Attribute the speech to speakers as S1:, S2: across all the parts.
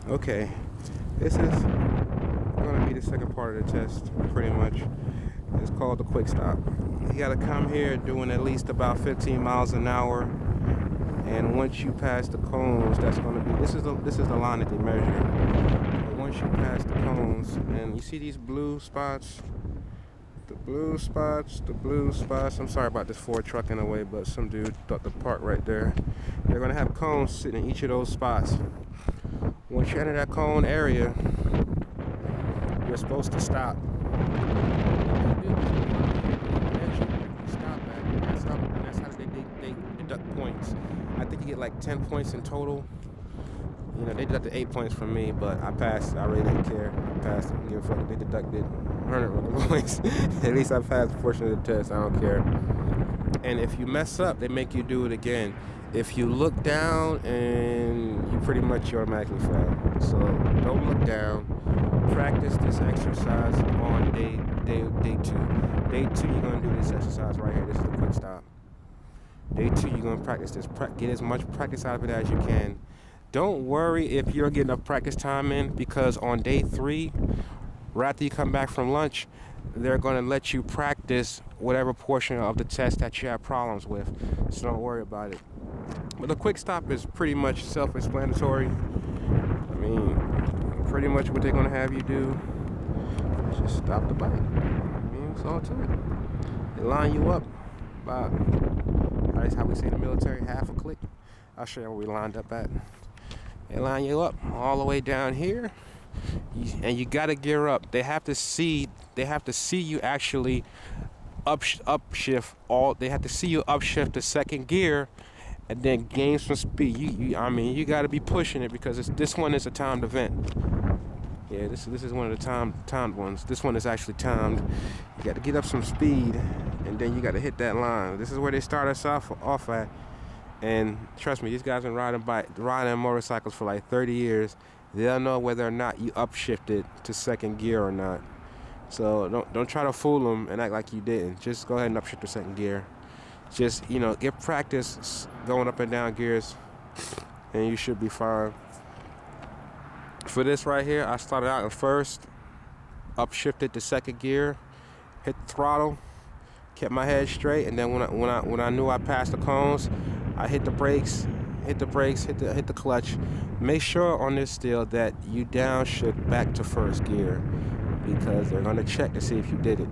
S1: Okay, this is going to be the second part of the test, pretty much. It's called the quick stop. You got to come here doing at least about 15 miles an hour, and once you pass the cones, that's going to be, this is the line that they measure. But once you pass the cones, and you see these blue spots, the blue spots. I'm sorry about this Ford truck in the way, but some dude thought to park right there. They're going to have cones sitting in each of those spots. Once you enter that cone area, you're supposed to stop. And that's how they deduct points. I think you get like 10 points in total. You know, they deducted 8 points from me, but I passed. I really didn't care. I passed. I don't give a fuck. They deducted 100 points. At least I passed a portion of the test. I don't care. And if you mess up, they make you do it again. If you look down, and you pretty much automatically fail. So don't look down. Practice this exercise on day 2. Day 2, you're gonna do this exercise right here. This is the quick stop. Day 2, you're gonna practice this. Get as much practice out of it as you can. Don't worry if you're getting enough practice time in, because on day 3, right after you come back from lunch, they're going to let you practice whatever portion of the test that you have problems with. So don't worry about it. But the quick stop is pretty much self-explanatory. I mean, pretty much what they're going to have you do is just stop the bike. I mean, it's all to it. They line you up by, that's how we say in the military, half a click. I'll show you where we lined up at. They line you up all the way down here, and you got to gear up. They have to see you actually upshift all. They have to see you upshift the second gear, and then gain some speed. You got to be pushing it, because this one is a timed event. Yeah, this is one of the timed ones. This one is actually timed. You got to get up some speed, and then you got to hit that line. This is where they start us off at. And trust me, these guys have been riding motorcycles for like 30 years. They'll know whether or not you upshifted to second gear or not. So don't try to fool them and act like you didn't. Just go ahead and upshift to second gear. Just, get practice going up and down gears, and you should be fine. For this right here, I started out in first, upshifted to second gear, hit the throttle, kept my head straight, and then when I knew I passed the cones, I hit the brakes, hit the clutch. Make sure on this still that you downshift back to first gear, because they're gonna check to see if you did it.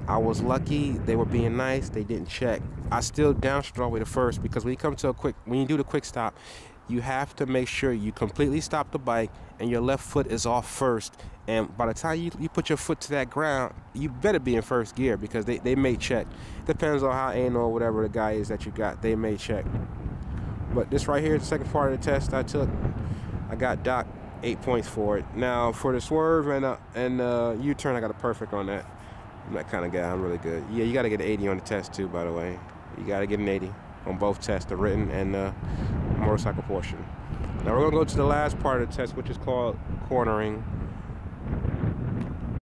S1: I was lucky; they were being nice. They didn't check. I still downshifted all the way to first, because when you do the quick stop, you have to make sure you completely stop the bike and your left foot is off first. And by the time you put your foot to that ground, you better be in first gear, because they may check. Depends on how anal or whatever the guy is that you got, they may check. But this right here is the second part of the test I took. I got docked 8 points for it. Now for the swerve and U-turn, I got a perfect on that. I'm that kind of guy. I'm really good. Yeah, you got to get an 80 on the test too, by the way. You got to get an 80 on both tests, the written and motorcycle portion. Now we're going to go to the last part of the test, which is called cornering.